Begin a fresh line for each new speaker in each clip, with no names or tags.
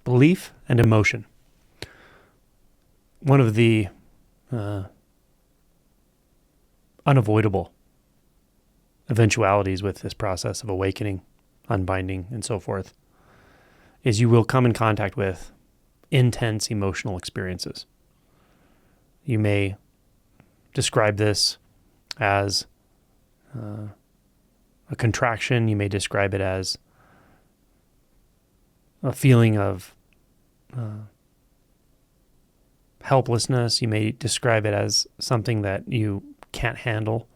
Belief and emotion. One of the unavoidable eventualities with this process of awakening, unbinding, and so forth is you will come in contact with intense emotional experiences. You may describe this as a contraction. You may describe it as a feeling of helplessness. You may describe it as something that you can't handle,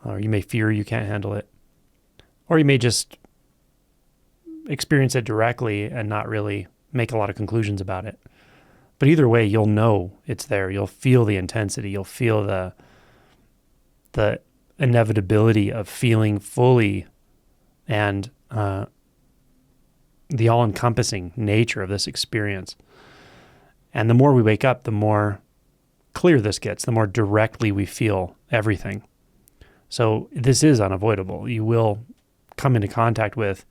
or you may fear you can't handle it. Or you may just experience it directly and not really make a lot of conclusions about it. But either way, you'll know it's there. You'll feel the intensity. You'll feel the inevitability of feeling fully and the all-encompassing nature of this experience. And the more we wake up, the more clear this gets, the more directly we feel everything. So this is unavoidable. You will come into contact with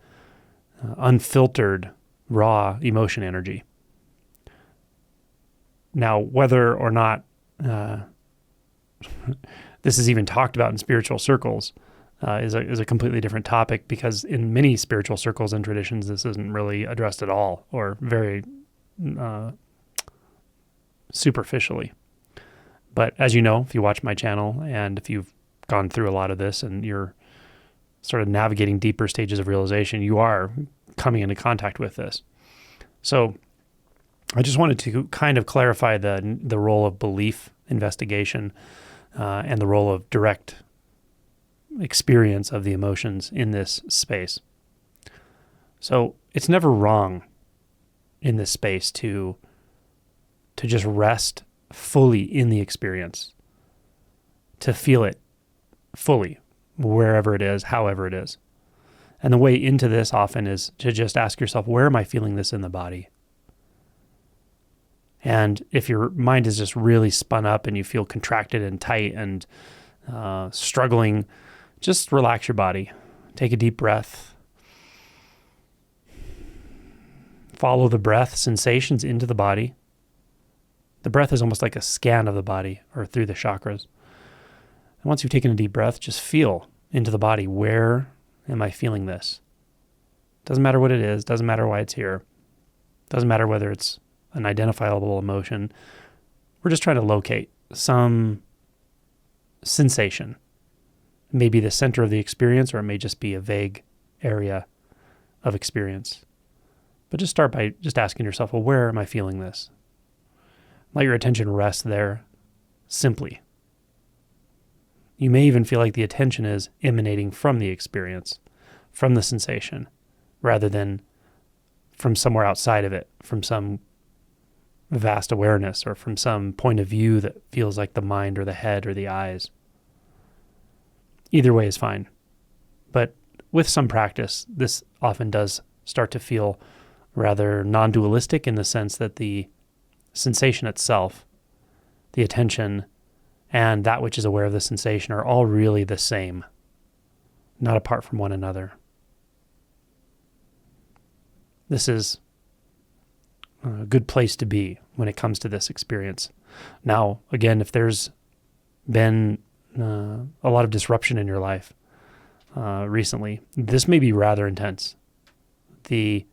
unfiltered, raw emotion energy. Now, whether or not this is even talked about in spiritual circles is a completely different topic, because in many spiritual circles and traditions, this isn't really addressed at all, or very superficially. But as you know, if you watch my channel and if you've gone through a lot of this and you're sort of navigating deeper stages of realization, you are coming into contact with this. So I just wanted to kind of clarify the role of belief investigation and the role of direct experience of the emotions in this space. So it's never wrong in this space to just rest fully in the experience, to feel it fully, wherever it is, however it is. And the way into this often is to just ask yourself, where am I feeling this in the body? And if your mind is just really spun up and you feel contracted and tight and struggling, just relax your body. Take a deep breath. Follow the breath sensations into the body. The breath is almost like a scan of the body or through the chakras. And once you've taken a deep breath, just feel into the body. Where am I feeling this? Doesn't matter what it is. Doesn't matter why it's here. Doesn't matter whether it's an identifiable emotion. We're just trying to locate some sensation. It may be the center of the experience, or it may just be a vague area of experience. But just start by just asking yourself, well, where am I feeling this? Let your attention rest there simply. You may even feel like the attention is emanating from the experience, from the sensation, rather than from somewhere outside of it, from some vast awareness or from some point of view that feels like the mind or the head or the eyes. Either way is fine. But with some practice, this often does start to feel rather non-dualistic, in the sense that the sensation itself, the attention, and that which is aware of the sensation are all really the same, not apart from one another. This is a good place to be when it comes to this experience. Now, again, if there's been a lot of disruption in your life recently, this may be rather intense. The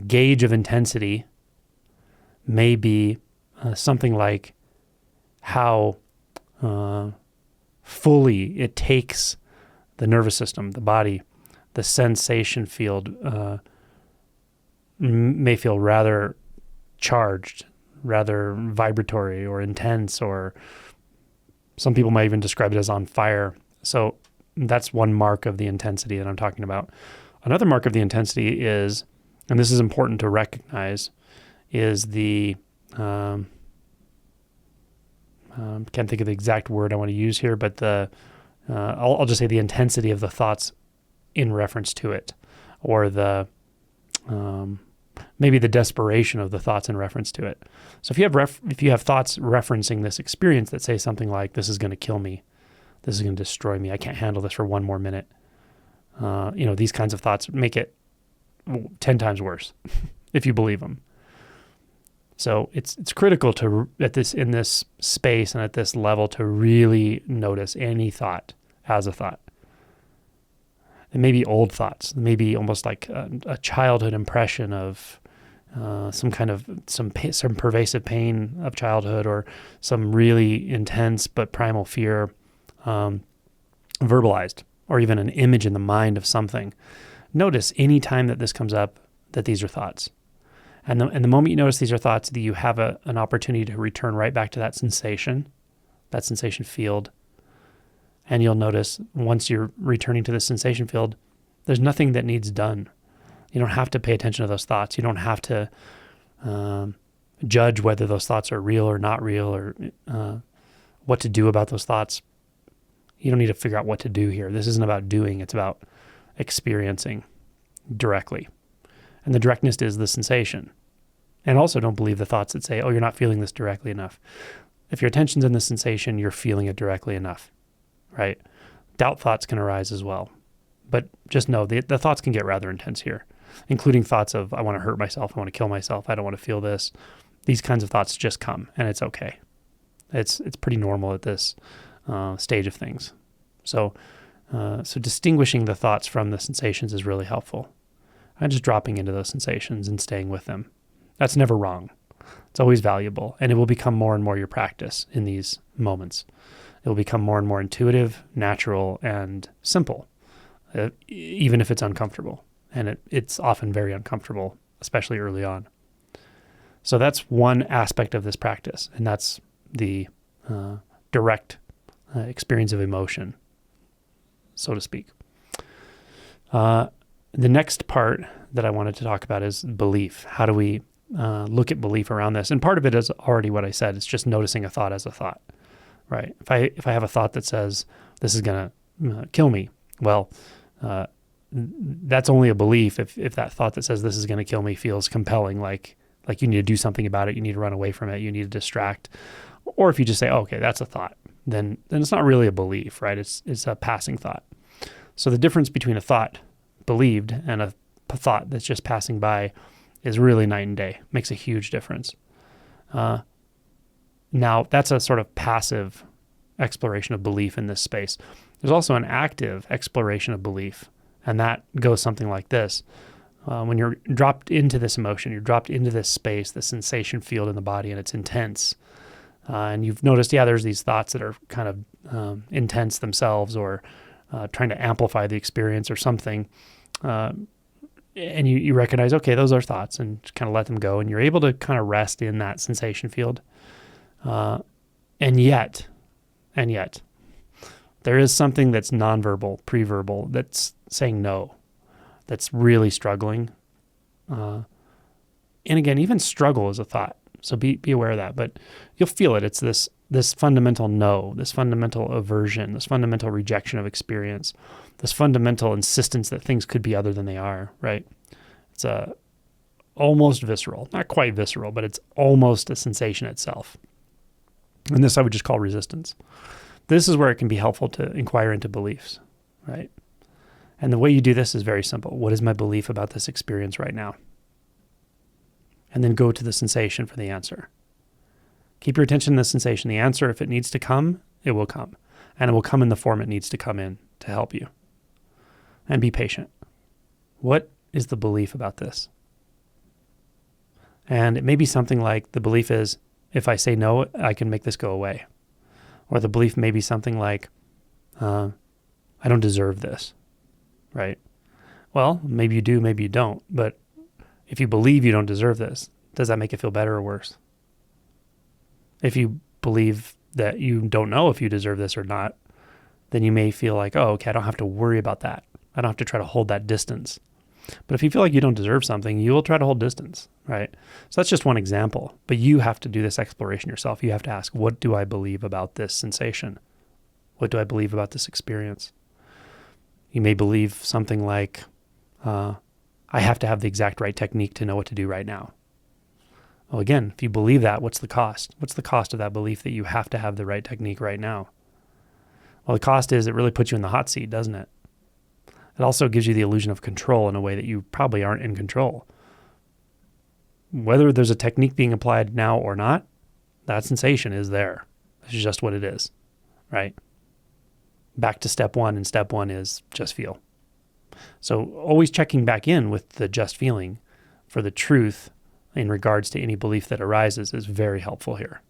gauge of intensity may be something like how fully it takes the nervous system, the body, the sensation field may feel rather charged, rather vibratory or intense, or some people might even describe it as on fire. So that's one mark of the intensity that I'm talking about. Another mark of the intensity is, and this is important to recognize, is the, can't think of the exact word I want to use here, but I'll just say the intensity of the thoughts in reference to it, or the maybe the desperation of the thoughts in reference to it. So if you have thoughts referencing this experience that say something like, "This is going to kill me, this is going to destroy me, I can't handle this for one more minute," these kinds of thoughts make it 10 times worse. if you believe them. So it's critical to in this space and at this level to really notice any thought as a thought. It may be old thoughts, maybe almost like a childhood impression of some pervasive pain of childhood, or some really intense but primal fear verbalized, or even an image in the mind of something. Notice any time that this comes up that these are thoughts. And the moment you notice these are thoughts, that you have an opportunity to return right back to that sensation field. And you'll notice once you're returning to the sensation field, there's nothing that needs done. You don't have to pay attention to those thoughts. You don't have to judge whether those thoughts are real or not real, or what to do about those thoughts. You don't need to figure out what to do here. This isn't about doing. It's about experiencing directly. And the directness is the sensation. And also don't believe the thoughts that say, oh, you're not feeling this directly enough. If your attention's in the sensation, you're feeling it directly enough, right? Doubt thoughts can arise as well. But just know the thoughts can get rather intense here, including thoughts of, I want to hurt myself, I want to kill myself, I don't want to feel this. These kinds of thoughts just come, and it's okay. It's pretty normal at this stage of things. So distinguishing the thoughts from the sensations is really helpful. And just dropping into those sensations and staying with them. That's never wrong. It's always valuable, and it will become more and more your practice in these moments. It will become more and more intuitive, natural, and simple, even if it's uncomfortable. And it's often very uncomfortable, especially early on. So that's one aspect of this practice, and that's the direct experience of emotion, so to speak. The next part that I wanted to talk about is belief. How do we look at belief around this? And part of it is already what I said. It's just noticing a thought as a thought, right? If I have a thought that says, this is going to kill me, well, that's only a belief if that thought that says this is going to kill me feels compelling, like you need to do something about it, you need to run away from it, you need to distract. Or if you just say, oh, okay, that's a thought, then it's not really a belief, right? It's a passing thought. So the difference between a thought believed and a thought that's just passing by is really night and day. Makes a huge difference. Now, that's a sort of passive exploration of belief in this space. There's also an active exploration of belief, and that goes something like this. When you're dropped into this emotion, you're dropped into this space, the sensation field in the body, and it's intense. And you've noticed, there's these thoughts that are kind of intense themselves, or trying to amplify the experience or something. And you recognize, okay, those are thoughts, and kind of let them go. And you're able to kind of rest in that sensation field. And yet, there is something that's nonverbal, pre-verbal, that's saying no, that's really struggling. And again, even struggle is a thought. So be aware of that, but you'll feel it. It's this fundamental no, this fundamental aversion, this fundamental rejection of experience, this fundamental insistence that things could be other than they are, right? It's almost visceral, not quite visceral, but it's almost a sensation itself. And this I would just call resistance. This is where it can be helpful to inquire into beliefs, right? And the way you do this is very simple. What is my belief about this experience right now? And then go to the sensation for the answer. Keep your attention on the sensation. The answer, if it needs to come, it will come. And it will come in the form it needs to come in to help you. And be patient. What is the belief about this? And it may be something like, the belief is, if I say no, I can make this go away. Or the belief may be something like, I don't deserve this, right? Well, maybe you do, maybe you don't. But if you believe you don't deserve this, does that make it feel better or worse? If you believe that you don't know if you deserve this or not, then you may feel like, oh, okay, I don't have to worry about that. I don't have to try to hold that distance. But if you feel like you don't deserve something, you will try to hold distance, right? So that's just one example. But you have to do this exploration yourself. You have to ask, what do I believe about this sensation? What do I believe about this experience? You may believe something like, I have to have the exact right technique to know what to do right now. Well, again, if you believe that, what's the cost? What's the cost of that belief that you have to have the right technique right now? Well, the cost is it really puts you in the hot seat, doesn't it? It also gives you the illusion of control in a way that you probably aren't in control. whether there's a technique being applied now or not, that sensation is there. It's just what it is, right? Back to step one, and step one is just feel. So always checking back in with the just feeling for the truth in regards to any belief that arises is very helpful here.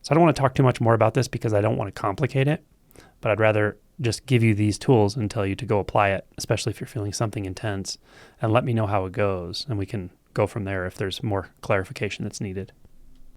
So I don't want to talk too much more about this because I don't want to complicate it, but I'd rather just give you these tools and tell you to go apply it, especially if you're feeling something intense, and let me know how it goes, and we can go from there if there's more clarification that's needed.